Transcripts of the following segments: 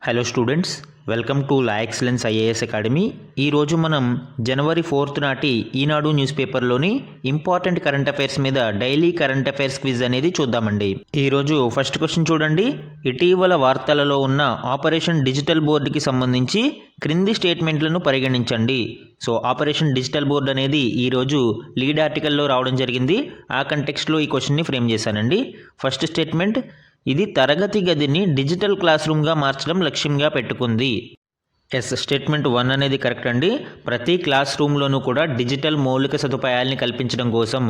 Hello students, welcome to law excellence IAS academy. ఈరోజు మనం జనవరి 4 నాటి ఈనాడు న్యూస్ పేపర్లోని ఇంపార్టెంట్ కరెంట్ అఫైర్స్ మీద డైలీ కరెంట్ అఫైర్స్ క్విజ్ అనేది చూద్దామండి. ఈరోజు ఫస్ట్ క్వశ్చన్ చూడండి. ఇటీవల వార్తలలో ఉన్న ఆపరేషన్ డిజిటల్ బోర్డుకి సంబంధించి క్రింది స్టేట్మెంట్లను పరిగణించండి. సో ఆపరేషన్ డిజిటల్ బోర్డ్ అనేది ఈరోజు లీడ్ ఆర్టికల్లో రావడం జరిగింది. ఆ కంటెక్స్ట్లో ఈ క్వశ్చన్ని ఫ్రేమ్ చేశానండి. ఫస్ట్ స్టేట్మెంట్, ఇది తరగతి గదిని డిజిటల్ క్లాస్ రూమ్గా మార్చడం లక్ష్యంగా పెట్టుకుంది. ఎస్, స్టేట్మెంట్ 1 అనేది కరెక్ట్ అండి. ప్రతి క్లాస్ రూమ్లోనూ కూడా డిజిటల్ మౌలిక సదుపాయాల్ని కల్పించడం కోసం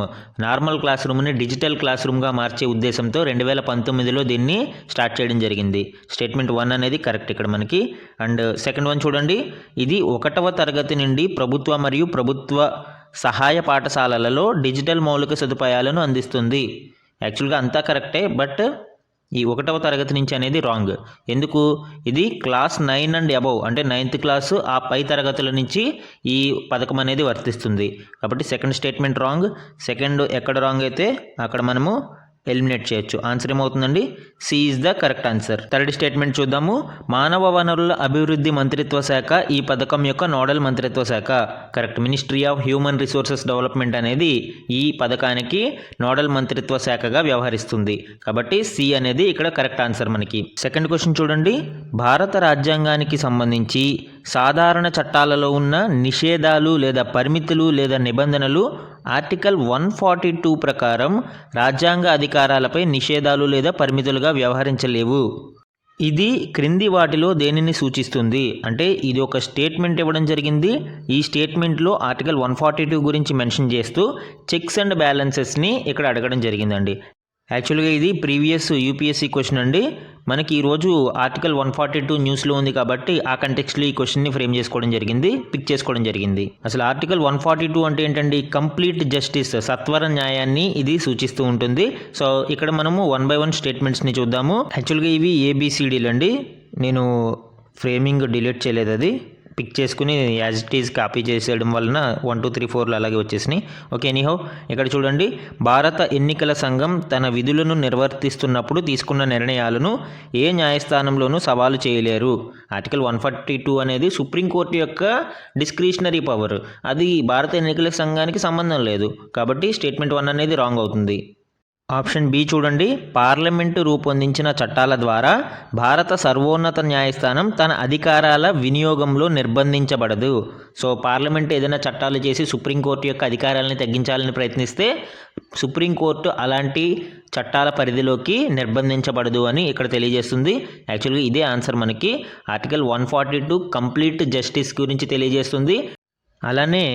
నార్మల్ క్లాస్ రూమ్ని డిజిటల్ క్లాస్ రూమ్గా మార్చే ఉద్దేశంతో 2019లో దీన్ని స్టార్ట్ చేయడం జరిగింది. స్టేట్మెంట్ 1 అనేది కరెక్ట్ ఇక్కడ మనకి. అండ్ సెకండ్ వన్ చూడండి, ఇది 1వ తరగతి నుండి ప్రభుత్వ మరియు ప్రభుత్వ సహాయ పాఠశాలలలో డిజిటల్ మౌలిక సదుపాయాలను అందిస్తుంది. యాక్చువల్గా అంతా కరెక్టే, బట్ ఈ 1వ తరగతి నుంచి అనేది రాంగ్. ఎందుకు? ఇది క్లాస్ 9 అండ్ అబవ్ అంటే 9th క్లాసు ఆ పై తరగతుల నుంచి ఈ పథకం అనేది వర్తిస్తుంది. కాబట్టి సెకండ్ స్టేట్మెంట్ రాంగ్. సెకండ్ ఎక్కడ రాంగ్ అయితే అక్కడ మనము ఎలిమినేట్ చేయొచ్చు. ఆన్సర్ ఏమవుతుందండి? C is the correct answer. Third statement చూద్దాము. మానవ వనరుల అభివృద్ధి మంత్రిత్వ శాఖ ఈ పథకం యొక్క నోడల్ మంత్రిత్వ శాఖ. Correct. Ministry of human resources development అనేది ఈ పథకానికి నోడల్ మంత్రిత్వ శాఖగా వ్యవహరిస్తుంది. కాబట్టి సి అనేది ఇక్కడ కరెక్ట్ ఆన్సర్ మనకి. సెకండ్ క్వశ్చన్ చూడండి. భారత రాజ్యాంగానికి సంబంధించి సాధారణ చట్టాలలో ఉన్న నిషేధాలు లేదా పరిమితులు లేదా నిబంధనలు ఆర్టికల్ 142 ప్రకారం రాజ్యాంగ అధికారాలపై నిషేధాలు లేదా పరిమితులుగా వ్యవహరించలేవు. ఇది క్రింది వాటిలో దేనిని సూచిస్తుంది? అంటే ఇది ఒక స్టేట్మెంట్ ఇవ్వడం జరిగింది. ఈ స్టేట్మెంట్లో ఆర్టికల్ 142 గురించి మెన్షన్ చేస్తూ చెక్స్ అండ్ బ్యాలెన్సెస్ని ఇక్కడ అడగడం జరిగిందండి. యాక్చువల్గా ఇది ప్రీవియస్ యూపీఎస్సీ క్వశ్చన్ అండి. మనకి ఈరోజు ఆర్టికల్ 142 న్యూస్లో ఉంది కాబట్టి ఆ కంటెక్స్ట్లో ఈ క్వశ్చన్ని ఫ్రేమ్ చేసుకోవడం జరిగింది, పిక్ చేసుకోవడం జరిగింది. అసలు ఆర్టికల్ 142 అంటే ఏంటండి? కంప్లీట్ జస్టిస్, సత్వర న్యాయాన్ని ఇది సూచిస్తూ ఉంటుంది. సో ఇక్కడ మనము 1 by 1 స్టేట్మెంట్స్ని చూద్దాము. యాక్చువల్గా ఇవి ఏబిసిడీలు అండి. నేను ఫ్రేమింగ్ డిలీట్ చేయలేదు, అది పిక్ చేసుకుని యాజ్ ఇట్ ఈజ్ కాపీ చేసేయడం వలన 1 2 3 4 అలాగే వచ్చేసినాయి. ఓకే, ఎనీహౌ ఇక్కడ చూడండి. భారత ఎన్నికల సంఘం తన విధులను నిర్వర్తిస్తున్నప్పుడు తీసుకున్న నిర్ణయాలను ఏ న్యాయస్థానంలోనూ సవాలు చేయలేరు. ఆర్టికల్ 142 అనేది సుప్రీంకోర్టు యొక్క డిస్క్రిషనరీ పవర్. అది భారత ఎన్నికల సంఘానికి సంబంధం లేదు. కాబట్టి స్టేట్మెంట్ 1 అనేది రాంగ్ అవుతుంది. ఆప్షన్ బి చూడండి. పార్లమెంటు రూపొందించిన చట్టాల ద్వారా భారత సర్వోన్నత న్యాయస్థానం తన అధికారాల వినియోగంలో నిర్బంధించబడదు. సో పార్లమెంట్ ఏదైనా చట్టాలు చేసి సుప్రీంకోర్టు యొక్క అధికారాలను తగ్గించాలని ప్రయత్నిస్తే సుప్రీంకోర్టు అలాంటి చట్టాల పరిధిలోకి నిర్బంధించబడదు అని ఇక్కడ తెలియజేస్తుంది. యాక్చువల్గా ఇదే ఆన్సర్ మనకి. ఆర్టికల్ 142 కంప్లీట్ జస్టిస్ గురించి తెలియజేస్తుంది. అలానే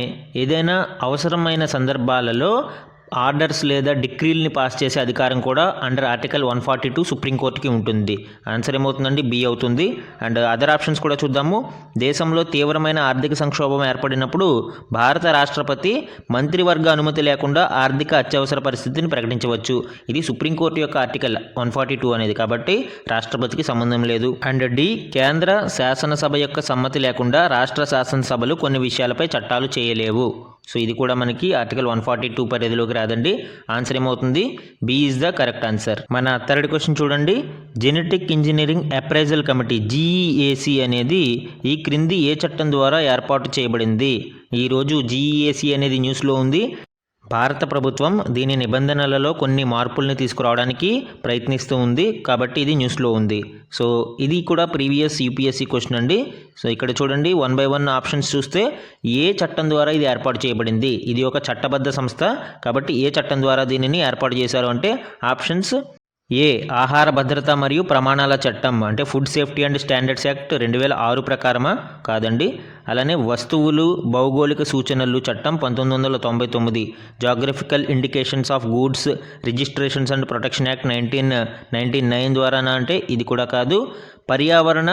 ఏదైనా అవసరమైన సందర్భాలలో ఆర్డర్స్ లేదా డిక్రీల్ని పాస్ చేసే అధికారం కూడా అండర్ ఆర్టికల్ 142 సుప్రీంకోర్టుకి ఉంటుంది. ఆన్సర్ ఏమవుతుందండి? బి అవుతుంది. అండ్ అదర్ ఆప్షన్స్ కూడా చూద్దాము. దేశంలో తీవ్రమైన ఆర్థిక సంక్షోభం ఏర్పడినప్పుడు భారత రాష్ట్రపతి మంత్రివర్గ అనుమతి లేకుండా ఆర్థిక అత్యవసర పరిస్థితిని ప్రకటించవచ్చు. ఇది సుప్రీంకోర్టు యొక్క ఆర్టికల్ 142 అనేది, కాబట్టి రాష్ట్రపతికి సంబంధం లేదు. అండ్ డి, కేంద్ర శాసనసభ యొక్క సమ్మతి లేకుండా రాష్ట్ర శాసనసభలు కొన్ని విషయాలపై చట్టాలు చేయలేవు. సో ఇది కూడా మనకి ఆర్టికల్ 142 పరిధిలోకి రాదండి. ఆన్సర్ ఏమవుతుంది? B is the correct answer. మన థర్డ్ క్వశ్చన్ చూడండి. Genetic engineering appraisal committee GEAC అనేది ఈ క్రింది ఏ చట్టం ద్వారా ఏర్పాటు చేయబడింది? ఈరోజు జీఈఏసీ అనేది న్యూస్లో ఉంది. భారత ప్రభుత్వం దీని నిబంధనలలో కొన్ని మార్పుల్ని తీసుకురావడానికి ప్రయత్నిస్తూ ఉంది, కాబట్టి ఇది న్యూస్లో ఉంది. సో ఇది కూడా ప్రీవియస్ యూపీఎస్సీ క్వశ్చన్ అండి. సో ఇక్కడ చూడండి 1 by 1 ఆప్షన్స్ చూస్తే ఏ చట్టం ద్వారా ఇది ఏర్పాటు చేయబడింది? ఇది ఒక చట్టబద్ధ సంస్థ, కాబట్టి ఏ చట్టం ద్వారా దీనిని ఏర్పాటు చేశారు అంటే ఆప్షన్స్ ఏ, ఆహార భద్రత మరియు ప్రమాణాల చట్టం అంటే food safety and standards act 2006 ప్రకారమా? కాదండి. అలానే వస్తువులు భౌగోళిక సూచనలు చట్టం 1999, geographical indications of goods registrations and protection act 1999 ద్వారానా అంటే ఇది కూడా కాదు. పర్యావరణ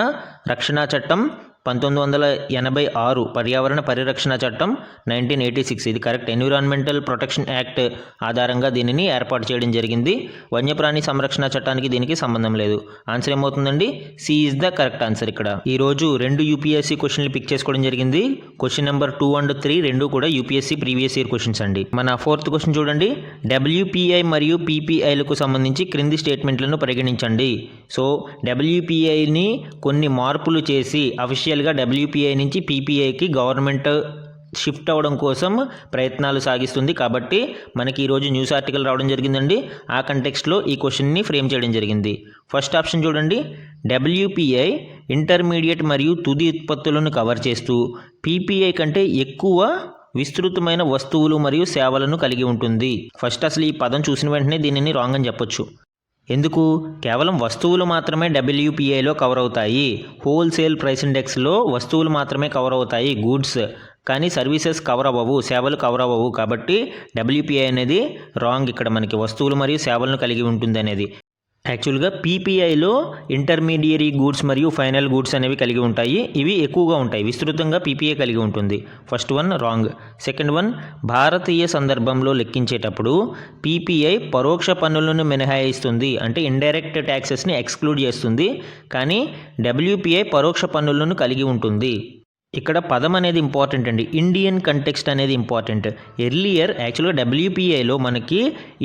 రక్షణ చట్టం 1986, పర్యావరణ పరిరక్షణ చట్టం 1986, ఇది కరెక్ట్. ఎన్విరాన్మెంటల్ ప్రొటెక్షన్ యాక్ట్ ఆధారంగా దీనిని ఏర్పాటు చేయడం జరిగింది. వన్యప్రాణి సంరక్షణ చట్టానికి దీనికి సంబంధం లేదు. ఆన్సర్ ఏమవుతుందండి? C is the correct answer. ఇక్కడ ఈరోజు 2 యూపీఎస్సీ క్వశ్చన్లు పిక్ చేసుకోవడం జరిగింది. క్వశ్చన్ నెంబర్ 2 and 3 రెండు కూడా యూపీఎస్సీ ప్రీవియస్ ఇయర్ క్వశ్చన్స్ అండి. మన 4th క్వశ్చన్ చూడండి. డబ్ల్యూపీఐ మరియు పీపీఐలకు సంబంధించి క్రింది స్టేట్మెంట్లను పరిగణించండి. సో డబ్ల్యూపీఐని కొన్ని మార్పులు చేసి అఫీషియల్గా డబ్ల్యూపీఐ నుంచి పీపీఐకి గవర్నమెంట్ షిఫ్ట్ అవ్వడం కోసం ప్రయత్నాలు సాగిస్తుంది. కాబట్టి మనకి ఈరోజు న్యూస్ ఆర్టికల్ రావడం జరిగిందండి. ఆ కంటెక్స్ట్లో ఈ క్వశ్చన్ని ఫ్రేమ్ చేయడం జరిగింది. ఫస్ట్ ఆప్షన్ చూడండి. డబ్ల్యూపీఐ ఇంటర్మీడియట్ మరియు తుది ఉత్పత్తులను కవర్ చేస్తూ పీపీఐ కంటే ఎక్కువ విస్తృతమైన వస్తువులు మరియు సేవలను కలిగి ఉంటుంది. ఫస్ట్ అసలు ఈ పదం చూసిన వెంటనే దీనిని రాంగ్ అని చెప్పొచ్చు. ఎందుకు? కేవలం వస్తువులు మాత్రమే డబ్ల్యూపీఐలో కవర్ అవుతాయి. హోల్సేల్ ప్రైస్ ఇండెక్స్లో వస్తువులు మాత్రమే కవర్ అవుతాయి, గూడ్స్, కానీ సర్వీసెస్ కవర్ అవ్వవు, సేవలు కవర్ అవ్వవు. కాబట్టి డబ్ల్యూపీఐ అనేది రాంగ్. ఇక్కడ మనకి వస్తువులు మరియు సేవలను కలిగి ఉంటుంది అనేది. యాక్చువల్గా పీపీఐలో ఇంటర్మీడియరీ గూడ్స్ మరియు ఫైనల్ గూడ్స్ అనేవి కలిగి ఉంటాయి. ఇవి ఎక్కువగా ఉంటాయి, విస్తృతంగా పీపీఐ కలిగి ఉంటుంది. First one wrong. Second one, భారతీయ సందర్భంలో లెక్కించేటప్పుడు పీపీఐ పరోక్ష పన్నులను మినహాయిస్తుంది, అంటే ఇండైరెక్ట్ ట్యాక్సెస్ని ఎక్స్క్లూడ్ చేస్తుంది. కానీ డబ్ల్యూపీఐ పరోక్ష పన్నులను కలిగి ఉంటుంది. ఇక్కడ పదం అనేది ఇంపార్టెంట్ అండి. ఇండియన్ కంటెక్స్ట్ అనేది ఇంపార్టెంట్. ఎర్లియర్ యాక్చువల్గా డబ్ల్యూపీఐలో మనకి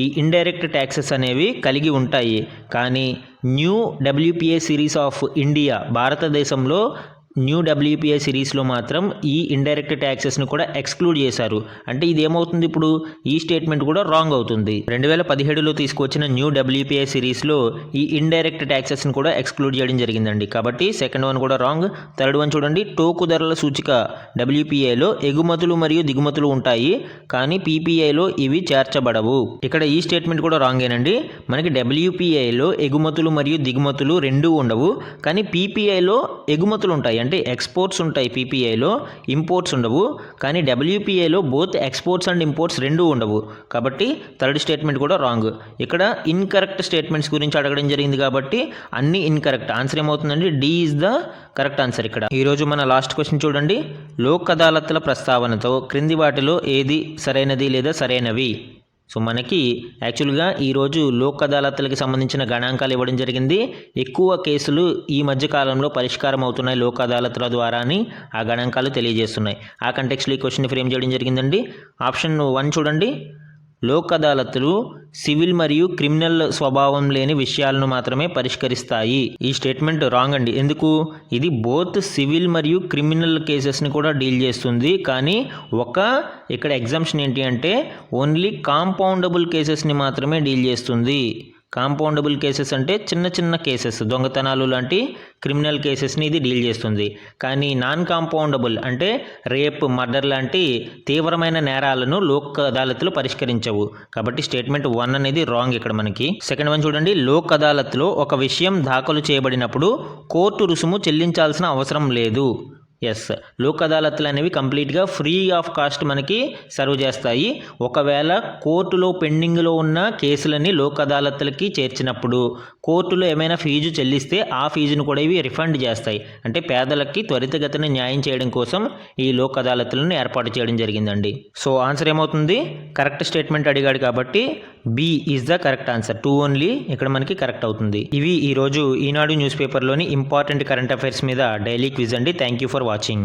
ఈ ఇండైరెక్ట్ ట్యాక్సెస్ అనేవి కలిగి ఉంటాయి. కానీ new WPI series of India, భారతదేశంలో న్యూ డబ్ల్యూపీఐ సిరీస్లో మాత్రం ఈ ఇండైరెక్ట్ ట్యాక్సెస్ని కూడా ఎక్స్క్లూడ్ చేశారు. అంటే ఇది ఏమవుతుంది? ఇప్పుడు ఈ స్టేట్మెంట్ కూడా రాంగ్ అవుతుంది. 2017లో తీసుకొచ్చిన న్యూ డబ్ల్యూపీఐ సిరీస్లో ఈ ఇండైరెక్ట్ ట్యాక్సెస్ని కూడా ఎక్స్క్లూడ్ చేయడం జరిగిందండి. కాబట్టి సెకండ్ వన్ కూడా రాంగ్. థర్డ్ వన్ చూడండి. టోకు ధరల సూచిక డబ్ల్యూపీఐలో ఎగుమతులు మరియు దిగుమతులు ఉంటాయి, కానీ పీపీఐలో ఇవి చేర్చబడవు. ఇక్కడ ఈ స్టేట్మెంట్ కూడా రాంగేనండి. మనకి డబ్ల్యూపీఐలో ఎగుమతులు మరియు దిగుమతులు రెండూ ఉండవు, కానీ పీపీఐలో ఎగుమతులు ఉంటాయి, అంటే ఎక్స్పోర్ట్స్ ఉంటాయి. పీపీఐలో ఇంపోర్ట్స్ ఉండవు. కానీ డబ్ల్యూపీఐలో బోత్ ఎక్స్పోర్ట్స్ అండ్ ఇంపోర్ట్స్ రెండూ ఉండవు. కాబట్టి థర్డ్ స్టేట్మెంట్ కూడా రాంగ్. ఇక్కడ ఇన్కరెక్ట్ స్టేట్మెంట్స్ గురించి అడగడం జరిగింది కాబట్టి అన్ని ఇన్కరెక్ట్. ఆన్సర్ ఏమవుతుందండి? D is the correct answer. ఇక్కడ ఈరోజు మన లాస్ట్ క్వశ్చన్ చూడండి. లోక్ అదాలత్ల ప్రస్తావనతో క్రింది వాటిలో ఏది సరైనది లేదా సరైనవి? సో మనకి యాక్చువల్గా ఈరోజు లోక్ అదాలత్లకి సంబంధించిన గణాంకాలు ఇవ్వడం జరిగింది. ఎక్కువ కేసులు ఈ మధ్య కాలంలో పరిష్కారం అవుతున్నాయి లోక్ అదాలత్ల ద్వారా అని ఆ గణాంకాలు తెలియజేస్తున్నాయి. ఆ కంటెక్స్లో ఈ క్వశ్చన్ ఫ్రేమ్ చేయడం జరిగిందండి. ఆప్షన్ 1 చూడండి. లోక్ అదాలత్లు సివిల్ మరియు క్రిమినల్ స్వభావం లేని విషయాలను మాత్రమే పరిష్కరిస్తాయి. ఈ స్టేట్మెంట్ రాంగ్ అండి. ఎందుకు? ఇది బోత్ సివిల్ మరియు క్రిమినల్ కేసెస్ని కూడా డీల్ చేస్తుంది. కానీ ఇక్కడ ఎగ్జామ్షన్ ఏంటి అంటే ఓన్లీ కాంపౌండబుల్ కేసెస్ని మాత్రమే డీల్ చేస్తుంది. కాంపౌండబుల్ కేసెస్ అంటే చిన్న చిన్న కేసెస్, దొంగతనాలు లాంటి క్రిమినల్ కేసెస్ని ఇది డీల్ చేస్తుంది. కానీ నాన్ కాంపౌండబుల్ అంటే రేప్, మర్డర్ లాంటి తీవ్రమైన నేరాలను లోక్ అదాలత్లు పరిష్కరించవు. కాబట్టి స్టేట్మెంట్ 1 అనేది రాంగ్ ఇక్కడ మనకి. సెకండ్ వన్ చూడండి. లోక్ అదాలత్లో ఒక విషయం దాఖలు చేయబడినప్పుడు కోర్టు రుసుము చెల్లించాల్సిన అవసరం లేదు. ఎస్, లోక్ అదాలత్లు అనేవి కంప్లీట్గా ఫ్రీ ఆఫ్ కాస్ట్ మనకి సర్వ్ చేస్తాయి. ఒకవేళ కోర్టులో పెండింగ్లో ఉన్న కేసులని లోక్ అదాలత్లకి చేర్చినప్పుడు కోర్టులో ఏమైనా ఫీజు చెల్లిస్తే ఆ ఫీజును కూడా ఇవి రిఫండ్ చేస్తాయి. అంటే పేదలకి త్వరితగతిన న్యాయం చేయడం కోసం ఈ లోక్ అదాలత్లను ఏర్పాటు చేయడం జరిగిందండి. సో ఆన్సర్ ఏమవుతుంది? కరెక్ట్ స్టేట్మెంట్ అడిగాడు కాబట్టి B is the correct answer. 2 only ఇక్కడ మనకి కరెక్ట్ అవుతుంది. ఇవి ఈరోజు ఈనాడు న్యూస్ పేపర్లోని ఇంపార్టెంట్ కరెంట్ అఫైర్స్ మీద డైలీ క్విజ్ అండి. Thank you for watching.